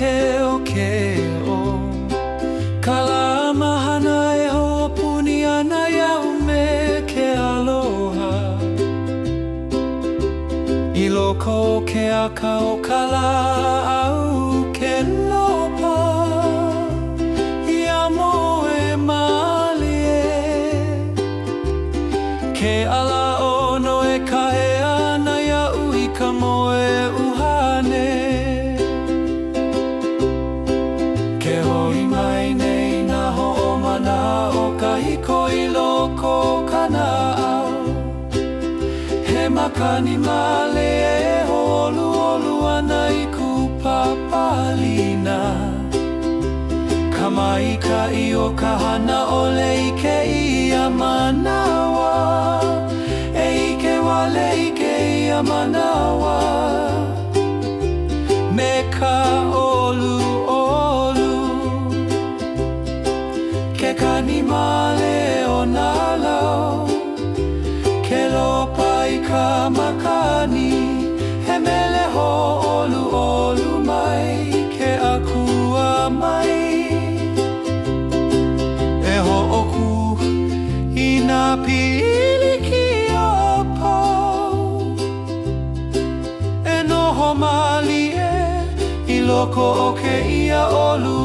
keo keo Kala mahana e ho'opuni ana ia'u me ke aloha I loko o ke aka o kala au ke lopa Ia moe malie Ke ala ono e kahe ana ia'u I ka moe uhane Ke hoi mai nei na ho'omana o ka hiko I loko kana au He makani male e ho'olu'olu ana I ku papalina Kamaika'i o ka hana ole I ke ia manawa E ike wale I ke ia manawa Me ka olu Ke kani male o nā lau Ke lopa I ka makani He mele ho'olu'olu mai Ke akua mai E ho'oku I nā piliki o pou E noho malie I loko o ke ia olu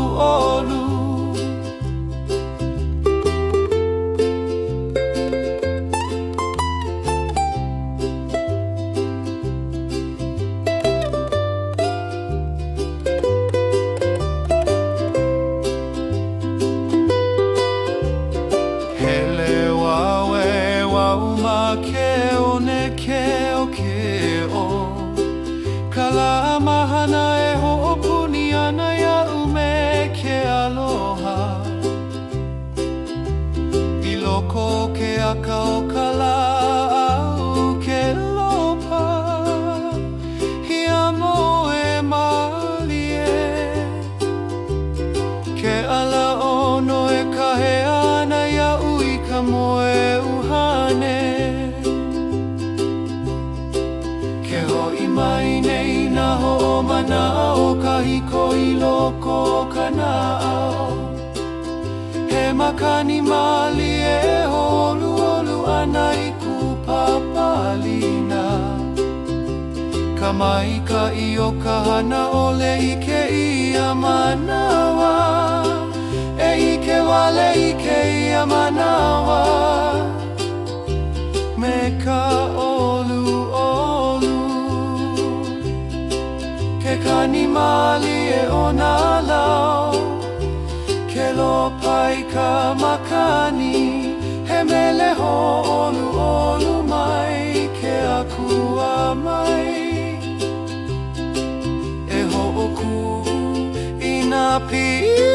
Keo ne keo keo Kala mahana e ho'opuni ana ia'u me ke aloha I loko o ke aka o kala au ke lopa Ia moe malie Ke ala ono e kahe ana ia'u I ka moe uhane Mai nei na ho'omana o ka hiko I loko o kana au He makani mali e ho'olu'olu ana I ku papalina Kamaika'i o ka hana ole I ke ia manawa E ike wale I ke ia manawa Me ka Ke kani mali e o nā lau Ke lopa I ka makani He mele ho'olu'olu mai Ke akua mai E ho'oku I nā pili